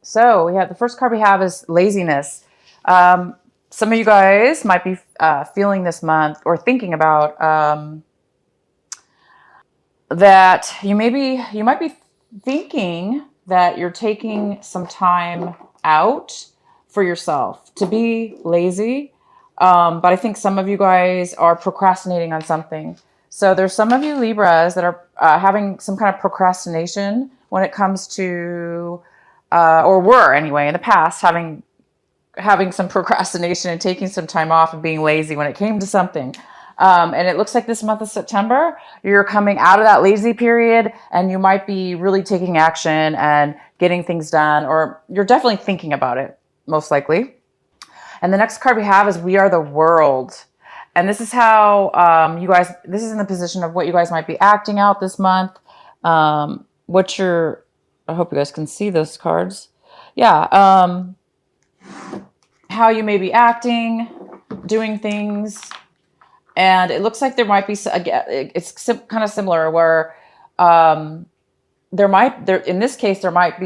So we have the first card we have is laziness. Some of you guys might be feeling this month or thinking about that you might be thinking that you're taking some time out for yourself to be lazy. But I think some of you guys are procrastinating on something. So there's some of you Libras that are having some kind of procrastination when it comes to, or were anyway in the past having some procrastination and taking some time off and being lazy when it came to something. And it looks like this month of September, you're coming out of that lazy period and you might be really taking action and getting things done, or you're definitely thinking about it, most likely. And the next card we have is We Are the World. And this is how this is in the position of what you guys might be acting out this month. I hope you guys can see those cards. Yeah. How you may be acting, doing things. And it looks like there might be, it's kind of similar where in this case, you might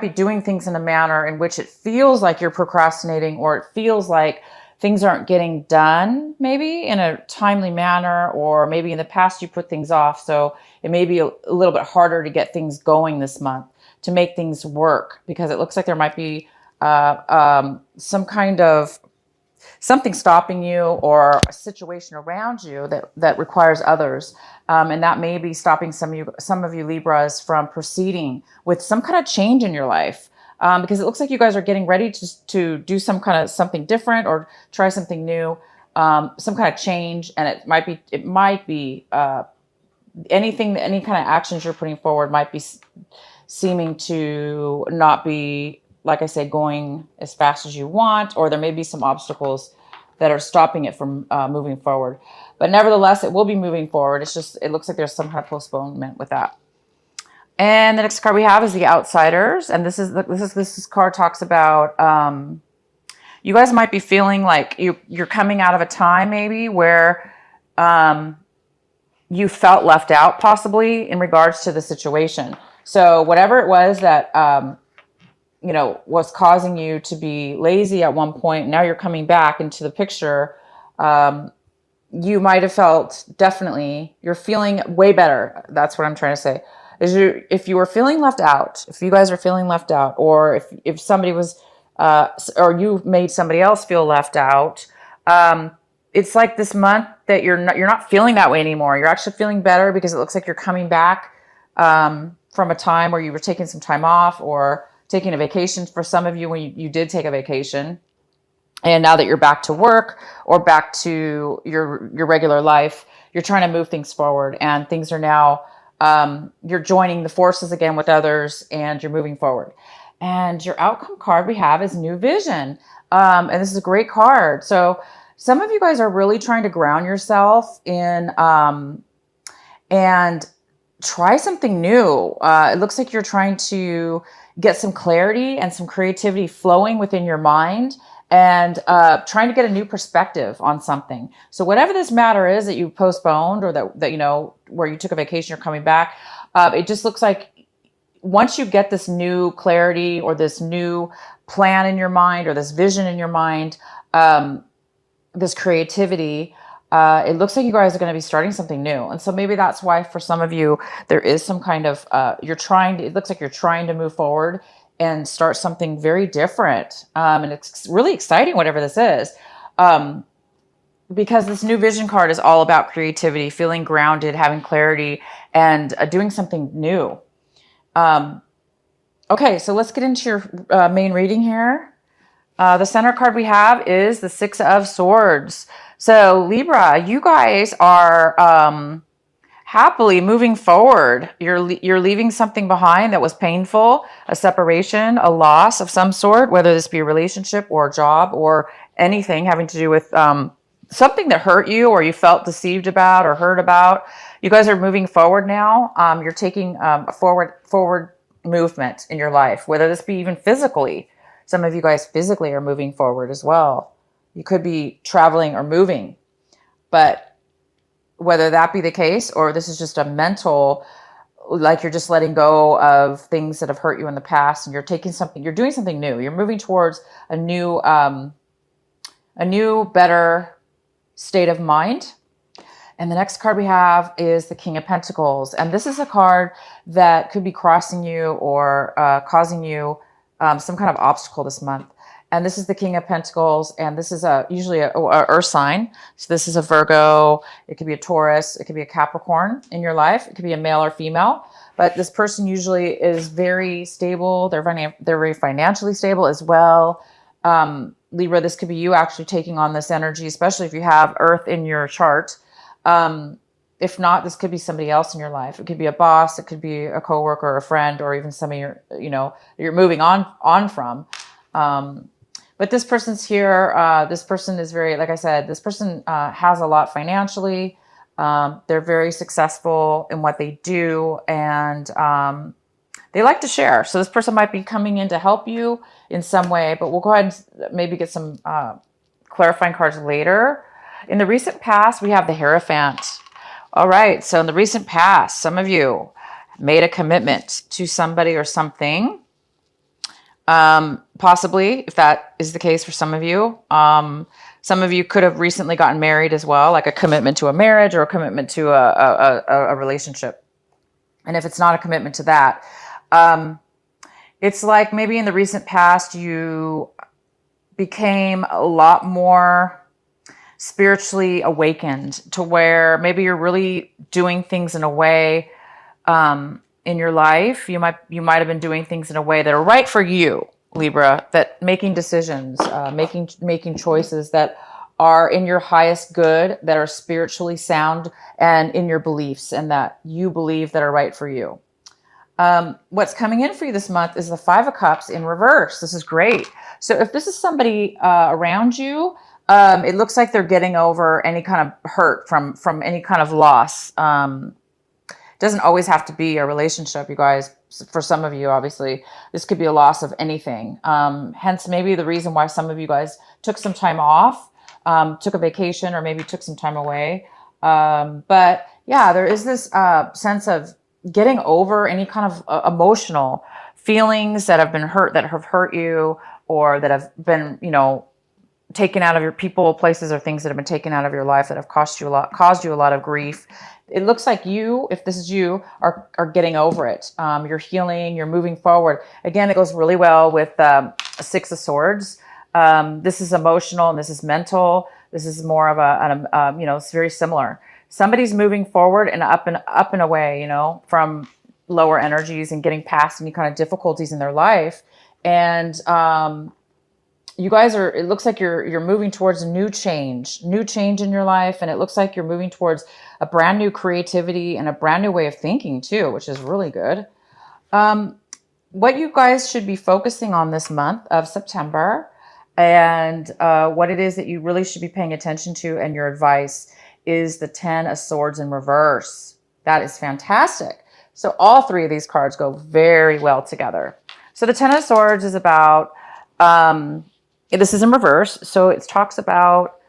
be doing things in a manner in which it feels like you're procrastinating, or it feels like things aren't getting done maybe in a timely manner, or maybe in the past you put things off. So it may be a little bit harder to get things going this month, to make things work, because it looks like there might be some kind of something stopping you, or a situation around you that requires others. And that may be stopping some of you Libras from proceeding with some kind of change in your life. Because it looks like you guys are getting ready to do some kind of something different, or try something new, some kind of change. And it might be any kind of actions you're putting forward might be seeming to not be, like I say, going as fast as you want, or there may be some obstacles that are stopping it from moving forward. But nevertheless, it will be moving forward. It looks like there's some kind of postponement with that. And the next card we have is the Outsiders. And this card talks about, you guys might be feeling like you're coming out of a time maybe where you felt left out, possibly in regards to the situation. So whatever it was that, was causing you to be lazy at one point, now you're coming back into the picture. You might have felt, definitely, you're feeling way better. That's what I'm trying to say. If you were feeling left out, if you guys are feeling left out, or if somebody was, or you made somebody else feel left out, it's like this month that you're not feeling that way anymore. You're actually feeling better, because it looks like you're coming back from a time where you were taking some time off, or taking a vacation for some of you when you did take a vacation. And now that you're back to work, or back to your regular life, you're trying to move things forward, and things are now, you're joining the forces again with others, and you're moving forward. And your outcome card we have is New Vision. And this is a great card. So some of you guys are really trying to ground yourself in, and try something new. It looks like you're trying to get some clarity and some creativity flowing within your mind, and trying to get a new perspective on something. So whatever this matter is that you postponed, or that where you took a vacation, you're coming back, it just looks like once you get this new clarity, or this new plan in your mind, or this vision in your mind, this creativity, it looks like you guys are going to be starting something new. And so maybe that's why for some of you, there is some kind of, it looks like you're trying to move forward and start something very different. And it's really exciting, whatever this is. Because this New Vision card is all about creativity, feeling grounded, having clarity, and doing something new. Okay, so let's get into your main reading here. The center card we have is the Six of Swords. So Libra, you guys are happily moving forward. You're leaving something behind that was painful, a separation, a loss of some sort, whether this be a relationship or a job or anything having to do with something that hurt you, or you felt deceived about or hurt about. You guys are moving forward now. You're taking a forward movement in your life, whether this be even physically. Some of you guys physically are moving forward as well. You could be traveling or moving, but whether that be the case, or this is just a mental like you're just letting go of things that have hurt you in the past, and you're doing something new. You're moving towards a new, better state of mind. And the next card we have is the King of Pentacles. And this is a card that could be crossing you or causing you some kind of obstacle this month. And this is the King of Pentacles. And this is usually a earth sign. So this is a Virgo. It could be a Taurus. It could be a Capricorn in your life. It could be a male or female. But this person usually is very stable. They're very financially stable as well. Libra, this could be you actually taking on this energy, especially if you have earth in your chart. If not, this could be somebody else in your life. It could be a boss. It could be a coworker or a friend, or even somebody you're moving on from. But this person's here. This person is very, like I said, this person has a lot financially. They're very successful in what they do, and they like to share. So this person might be coming in to help you in some way, but we'll go ahead and maybe get some clarifying cards later. In the recent past, we have the Hierophant. All right, so in the recent past, some of you made a commitment to somebody or something. Possibly, if that is the case for some of you. Some of you could have recently gotten married as well, like a commitment to a marriage or a commitment to a relationship. And if it's not a commitment to that, it's like maybe in the recent past, you became a lot more spiritually awakened to where maybe you're really doing things in a way in your life. You might have been doing things in a way that are right for you, Libra, that making decisions, making choices that are in your highest good, that are spiritually sound and in your beliefs, and that you believe that are right for you. What's coming in for you this month is the Five of Cups in reverse. This is great. So if this is somebody around you, it looks like they're getting over any kind of hurt from any kind of loss. It doesn't always have to be a relationship, you guys. For some of you, obviously, this could be a loss of anything. Hence, maybe the reason why some of you guys took some time off, took a vacation, or maybe took some time away. But yeah, there is this sense of getting over any kind of emotional feelings that have been hurt, that have hurt you, or that have been, taken out of your people, places, or things that have been taken out of your life that have caused you a lot of grief. It looks like you, if this is you, are getting over it. You're healing, you're moving forward. Again, it goes really well with a Six of Swords. This is emotional and this is mental. This is more of it's very similar. Somebody's moving forward and up and away, from lower energies and getting past any kind of difficulties in their life. And you guys it looks like you're moving towards a new change in your life. And it looks like you're moving towards a brand new creativity and a brand new way of thinking too, which is really good. What you guys should be focusing on this month of September, and what it is that you really should be paying attention to, and your advice, is the Ten of Swords in reverse. That is fantastic. So all three of these cards go very well together. So the Ten of Swords is about, this is in reverse. So it talks about,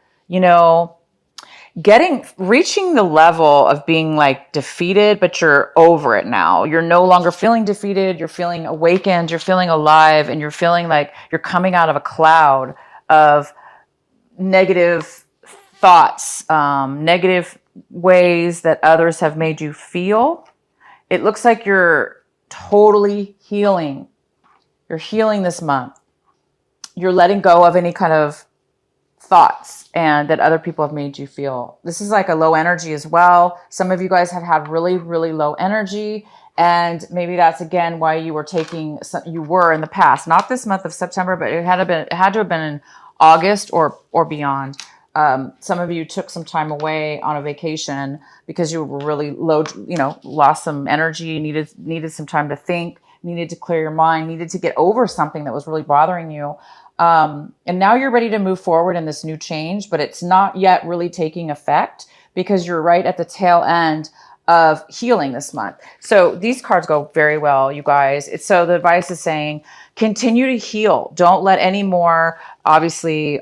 reaching the level of being like defeated, but you're over it now. You're no longer feeling defeated. You're feeling awakened. You're feeling alive, and you're feeling like you're coming out of a cloud of negative thoughts, negative ways that others have made you feel. It looks like you're totally healing. You're healing this month. You're letting go of any kind of thoughts and that other people have made you feel. This is like a low energy as well. Some of you guys have had really, really low energy, and maybe that's again why you were in the past, not this month of September, but it had to have been in August or beyond. Some of you took some time away on a vacation because you were really low, lost some energy, needed some time to think, needed to clear your mind, needed to get over something that was really bothering you. And now you're ready to move forward in this new change, but it's not yet really taking effect because you're right at the tail end of healing this month. So these cards go very well, you guys. So the advice is saying, continue to heal. Don't let any more, obviously,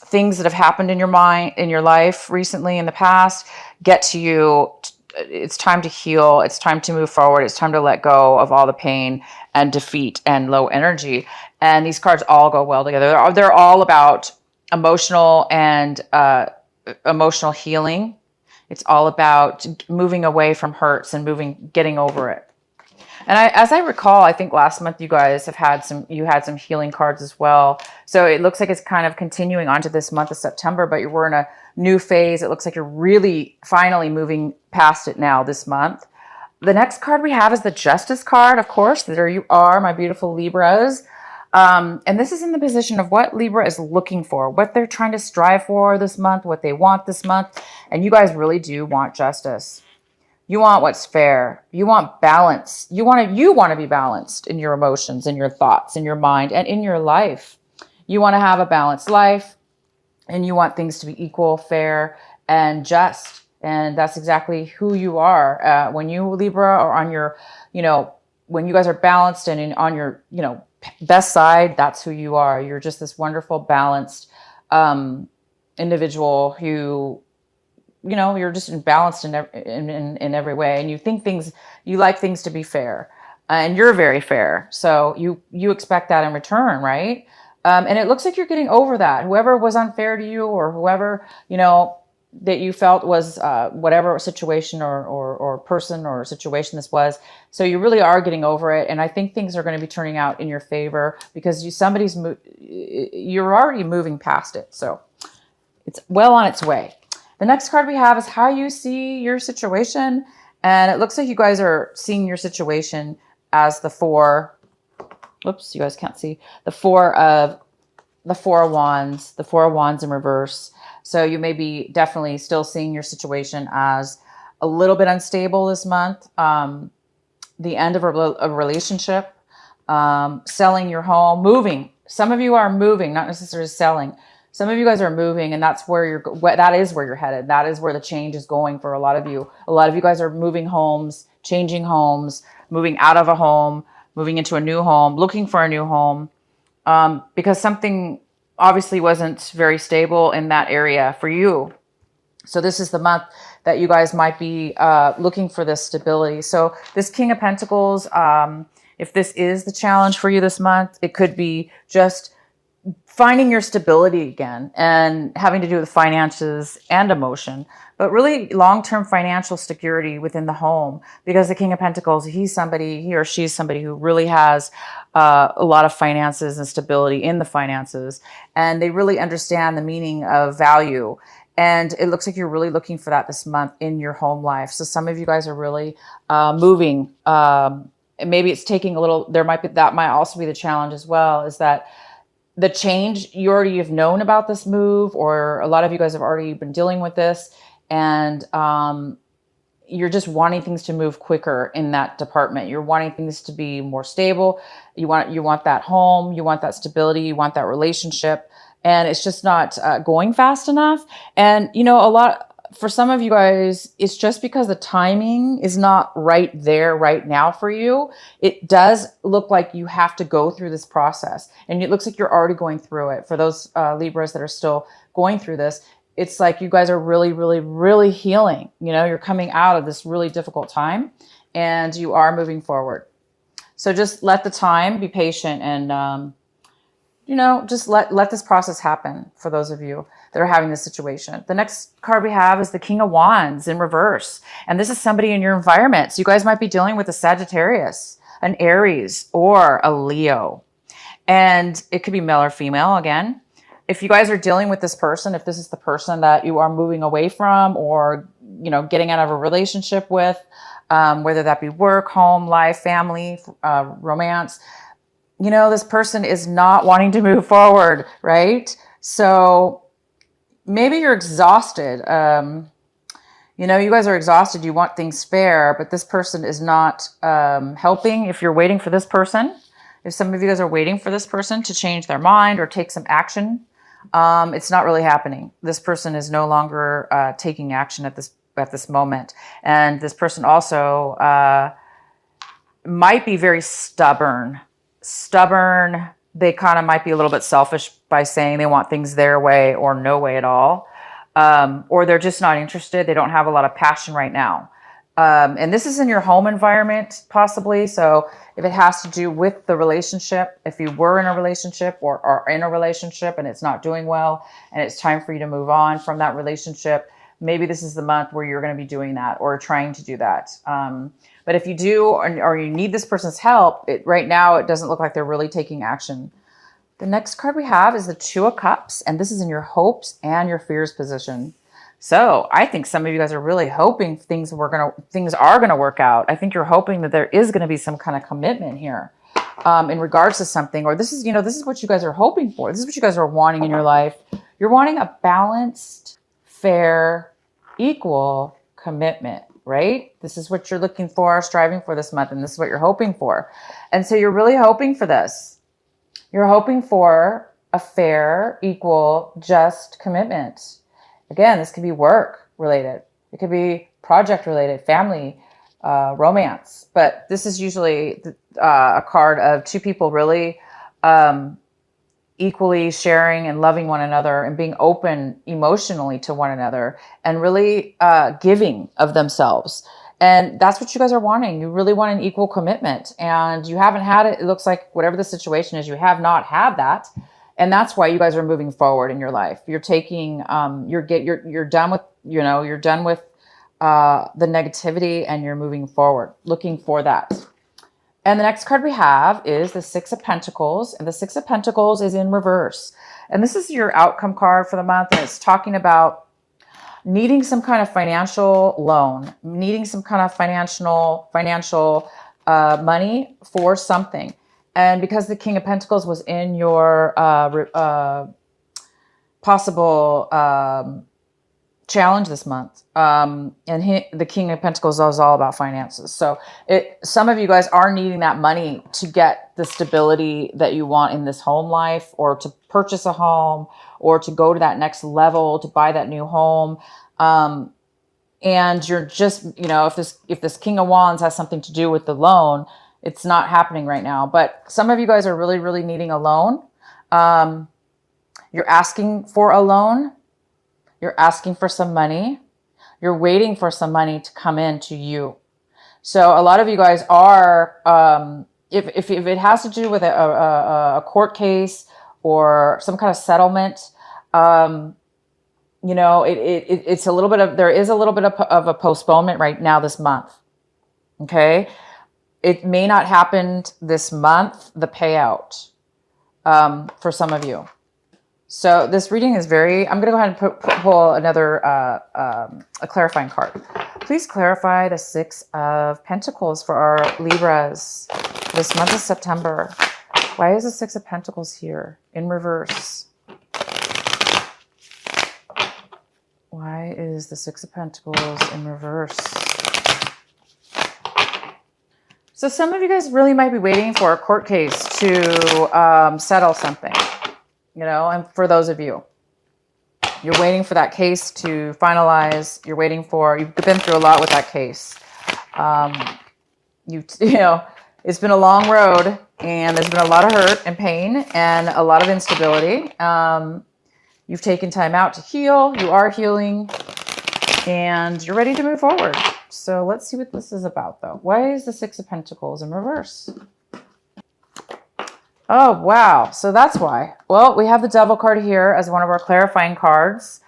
things that have happened in your mind, in your life recently in the past, get to you. it's time to heal. It's time to move forward. It's time to let go of all the pain and defeat and low energy. And these cards all go well together. They're all about emotional and emotional healing. It's all about moving away from hurts and getting over it. And as I recall, I think last month you guys had some healing cards as well. So it looks like it's kind of continuing on to this month of September, but we're in a new phase. It looks like you're really finally moving past it now this month. The next card we have is the Justice card, of course. There you are, my beautiful Libras. And this is in the position of what Libra is looking for, what they're trying to strive for this month, what they want this month. And you guys really do want justice. You want what's fair. You want balance. You want to be balanced in your emotions, in your thoughts, in your mind, and in your life. You want to have a balanced life, and you want things to be equal, fair, and just. And that's exactly who you are. When you, Libra, are on your, when you guys are balanced and on your, best side, that's who you are. You're just this wonderful, balanced individual who, you're just balanced in every way. And you like things to be fair, and you're very fair. So you expect that in return, right? And it looks like you're getting over that. Whoever was unfair to you, or whoever, that you felt was whatever situation or person or situation this was. So you really are getting over it. And I think things are going to be turning out in your favor because you're already moving past it. So it's well on its way. The next card we have is how you see your situation. And it looks like you guys are seeing your situation as the four. Oops, you guys can't see. The four of wands. The four of wands in reverse. So you may be definitely still seeing your situation as a little bit unstable this month. The end of a relationship. Selling your home. Moving. Some of you are moving, not necessarily selling. Some of you guys are moving, and that is where you're headed. That is where the change is going for a lot of you. A lot of you guys are moving homes, changing homes, moving out of a home, moving into a new home, looking for a new home, because something obviously wasn't very stable in that area for you. So this is the month that you guys might be looking for this stability. So this King of Pentacles, if this is the challenge for you this month, it could be just finding your stability again and having to do with finances and emotion, but really long-term financial security within the home, because the King of Pentacles, he or she's somebody who really has a lot of finances and stability in the finances, and they really understand the meaning of value. And it looks like you're really looking for that this month in your home life. So some of you guys are really moving. Maybe it's taking a little, that might also be the challenge as well, is that the change, you already have known about this move, or a lot of you guys have already been dealing with this, and you're just wanting things to move quicker in that department. You're wanting things to be more stable. You want that home, you want that stability, you want that relationship, and it's just not going fast enough. And for some of you guys, it's just because the timing is not right there right now for you. It does look like you have to go through this process, and it looks like you're already going through it. For those Libras that are still going through this, it's like you guys are really, really, really healing. You're coming out of this really difficult time, and you are moving forward. So just let the time, be patient, and just let this process happen for those of you that are having this situation. The next card we have is the King of Wands in reverse. And this is somebody in your environment. So you guys might be dealing with a Sagittarius, an Aries, or a Leo. And it could be male or female again. If you guys are dealing with this person, if this is the person that you are moving away from, or, getting out of a relationship with, whether that be work, home, life, family, romance, this person is not wanting to move forward, right? So maybe you're exhausted. You guys are exhausted. You want things fair, but this person is not helping. If you're waiting for this person, if some of you guys are waiting for this person to change their mind or take some action, it's not really happening. This person is no longer taking action at this moment. And this person also might be very stubborn. They kind of might be a little bit selfish by saying they want things their way or no way at all. Or they're just not interested. They don't have a lot of passion right now. And this is in your home environment, possibly. So if it has to do with the relationship, if you were in a relationship or are in a relationship and it's not doing well and it's time for you to move on from that relationship, maybe this is the month where you're going to be doing that or trying to do that. But if you do, or you need this person's help, right now it doesn't look like they're really taking action. The next card we have is the Two of Cups, and this is in your hopes and your fears position. So I think some of you guys are really hoping things are going to work out. I think you're hoping that there is going to be some kind of commitment here in regards to something, or this is what you guys are hoping for. This is what you guys are wanting in your life. You're wanting a balanced, fair, equal commitment, right? This is what you're looking for, striving for this month, and this is what you're hoping for. And so you're really hoping for this. You're hoping for a fair, equal, just commitment. Again, this could be work related. It could be project related, family, romance. But this is usually a card of two people really equally sharing and loving one another and being open emotionally to one another and really giving of themselves. And that's what you guys are wanting. You really want an equal commitment, and you haven't had it. It looks like whatever the situation is, you have not had that. And that's why you guys are moving forward in your life. You're taking, you're done with, you're done with the negativity, and you're moving forward, looking for that. And the next card we have is the Six of Pentacles, and the Six of Pentacles is in reverse. And this is your outcome card for the month, and it's talking about needing some kind of financial loan, needing some kind of financial money for something. And because the King of Pentacles was in your possible challenge this month, and the King of Pentacles is all about finances. So some of you guys are needing that money to get the stability that you want in this home life, or to purchase a home, or to go to that next level, to buy that new home. And you're just, if this King of Wands has something to do with the loan, it's not happening right now. But some of you guys are really, really needing a loan. You're asking for a loan. You're asking for some money. You're waiting for some money to come in to you. So a lot of you guys are, if it has to do with a court case or some kind of settlement, it's a little bit of, there is a little bit of a postponement right now this month. Okay. It may not happen this month, the payout, for some of you. So this reading is I'm going to go ahead and pull another, a clarifying card. Please clarify the Six of Pentacles for our Libras this month of September. Why is the Six of Pentacles here in reverse? Why is the Six of Pentacles in reverse? So some of you guys really might be waiting for a court case to settle something, and for those of you, you're waiting for that case to finalize. You've been through a lot with that case. It's been a long road, and there's been a lot of hurt and pain and a lot of instability. You've taken time out to heal. You are healing, and you're ready to move forward. So let's see what this is about, though. Why is the Six of Pentacles in reverse? Oh, wow. So that's why. Well, we have the Devil card here as one of our clarifying cards.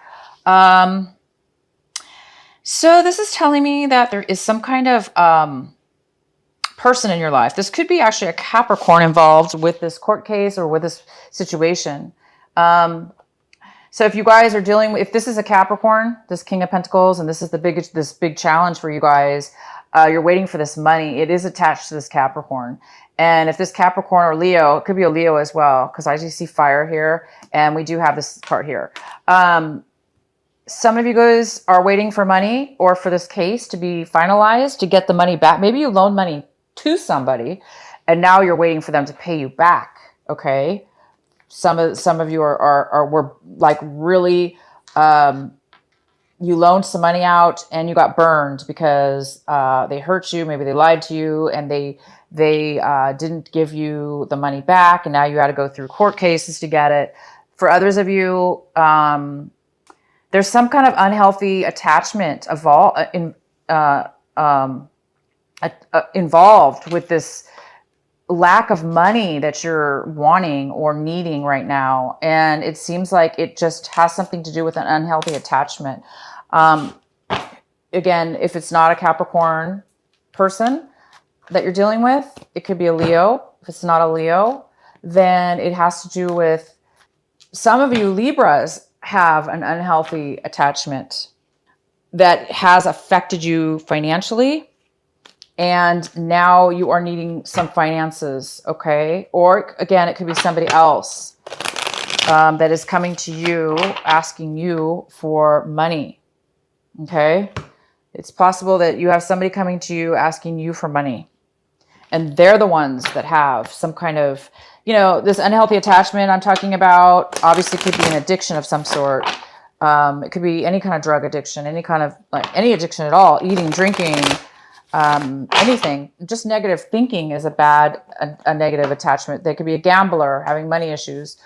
So this is telling me that there is some kind of person in your life. This could be actually a Capricorn involved with this court case or with this situation. So if you guys are dealing with, if this is a Capricorn, this King of Pentacles, and this is this big challenge for you guys, you're waiting for this money. It is attached to this Capricorn. And if this Capricorn or Leo, it could be a Leo as well, because I just see fire here, and we do have this part here. Some of you guys are waiting for money or for this case to be finalized to get the money back. Maybe you loaned money to somebody, and now you're waiting for them to pay you back. Okay. Some of you were like really, you loaned some money out and you got burned because they hurt you. Maybe they lied to you, and they didn't give you the money back, and now you had to go through court cases to get it. For others of you, there's some kind of unhealthy attachment involved with this lack of money that you're wanting or needing right now. And it seems like it just has something to do with an unhealthy attachment. Again, if it's not a Capricorn person that you're dealing with, it could be a Leo. If it's not a Leo, then it has to do with, some of you Libras have an unhealthy attachment that has affected you financially. And now you are needing some finances, okay? Or again, it could be somebody else that is coming to you, asking you for money, okay? It's possible that you have somebody coming to you asking you for money. And they're the ones that have some kind of, this unhealthy attachment I'm talking about. Obviously, could be an addiction of some sort. It could be any kind of drug addiction, any kind of, any addiction at all, eating, drinking, anything. Just negative thinking is a negative attachment. They could be a gambler, having money issues.